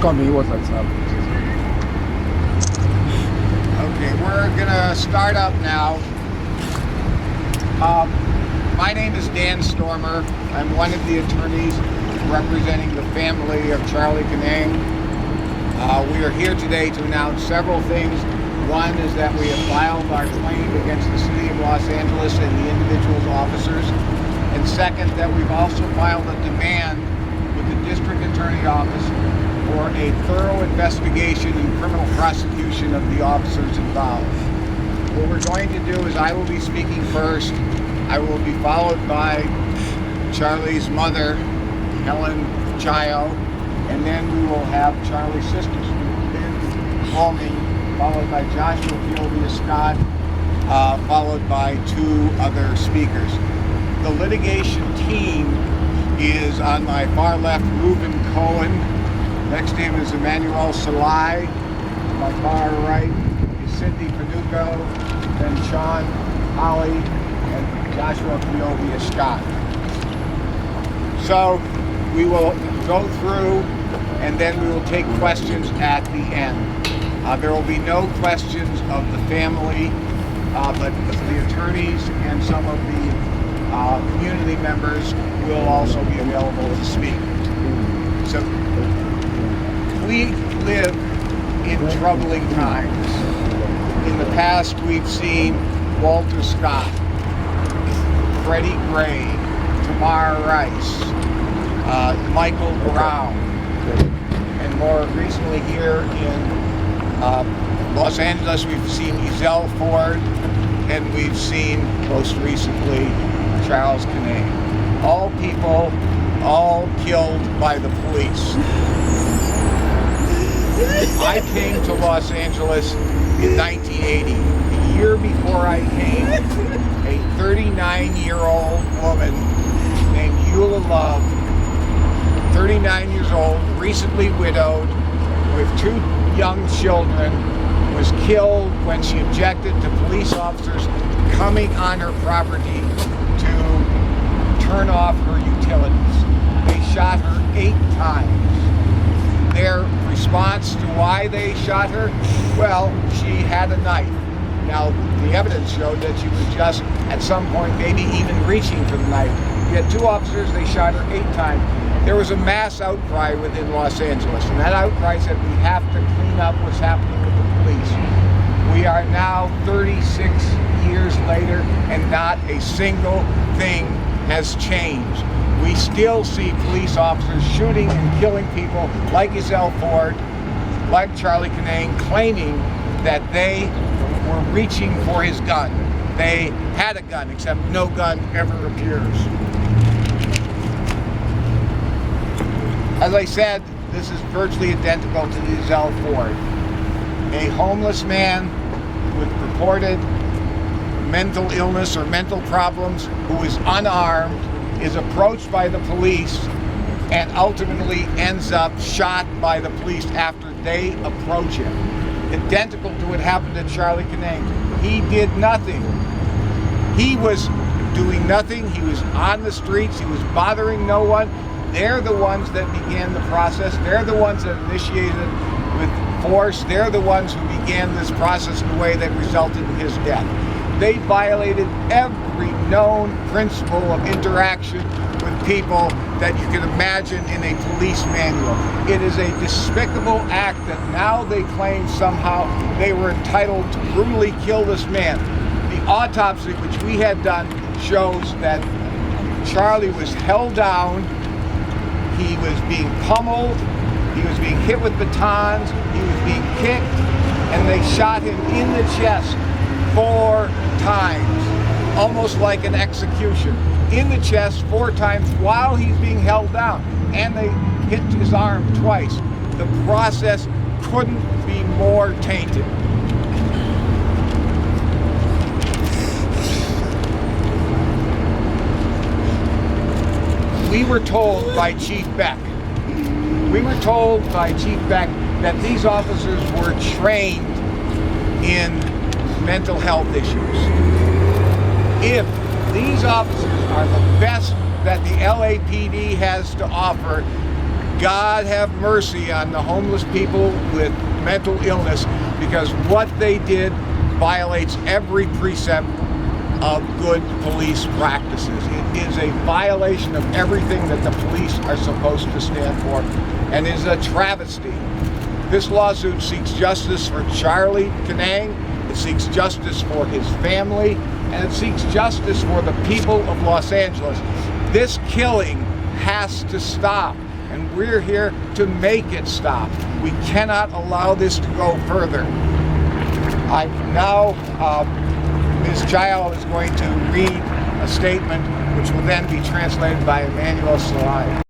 Just call me. What's up? Okay, we're gonna start up now. My name is Dan Stormer. I'm one of the attorneys representing the family of Charlie Canang. We are here today to announce several things. One is that we have filed our claim against the City of Los Angeles and the individual's officers. And second, that we've also filed a demand with the District Attorney Office for a thorough investigation and criminal prosecution of the officers involved. What we're going to do is I will be speaking first. I will be followed by Charlie's mother, Helen Chayo, and then we will have Charlie's sister, Lynn Holming, followed by Joshua Peoria Scott, followed by two other speakers. The litigation team is on my far left, Reuben Cohen. Next to him is Emmanuel Salai. My far right is Cindy Paduco, then Sean Holly, and Joshua Peoria Scott. So we will go through and then we will take questions at the end. There will be no questions of the family, but the attorneys and some of the community members will also be available to speak. So we live in troubling times. In the past, we've seen Walter Scott, Freddie Gray, Tamar Rice, Michael Brown, and more recently here in Los Angeles, we've seen Ezell Ford, and we've seen most recently Charles Canang. All people, all killed by the police. I came to Los Angeles in 1980. The year before I came, a 39-year-old woman named Eula Love, 39 years old, recently widowed, with two young children, was killed when she objected to police officers coming on her property to turn off her utilities. They shot her 8 times. Their response to why they shot her, well, she had a knife. Now, the evidence showed that she was just, at some point, maybe even reaching for the knife. You had 2 officers, they shot her 8 times. There was a mass outcry within Los Angeles, and that outcry said we have to clean up what's happening with the police. We are now 36 years later, and not a single thing has changed. We still see police officers shooting and killing people like Ezell Ford, like Charlie Canang, claiming that they were reaching for his gun. They had a gun, except no gun ever appears. As I said, this is virtually identical to the Ezell Ford. A homeless man with reported mental illness or mental problems who is unarmed, is approached by the police, and ultimately ends up shot by the police after they approach him. Identical to what happened to Charlie Canang. He did nothing. He was doing nothing. He was on the streets. He was bothering no one. They're the ones that began the process. They're the ones that initiated with force. They're the ones who began this process in a way that resulted in his death. They violated every known principle of interaction with people that you can imagine in a police manual. It is a despicable act that now they claim somehow they were entitled to brutally kill this man. The autopsy which we had done shows that Charlie was held down, he was being pummeled, he was being hit with batons, he was being kicked, and they shot him in the chest 4 times, almost like an execution. In the chest 4 times while he's being held down, and they hit his arm twice. The process couldn't be more tainted. We were told by Chief Beck that these officers were trained in mental health issues. If these officers are the best that the LAPD has to offer, God have mercy on the homeless people with mental illness, because what they did violates every precept of good police practices. It is a violation of everything that the police are supposed to stand for, and is a travesty. This lawsuit seeks justice for Charlie Canang, it seeks justice for his family, and it seeks justice for the people of Los Angeles. This killing has to stop, and we're here to make it stop. We cannot allow this to go further. Ms. Child is going to read a statement which will then be translated by Emmanuel Salai.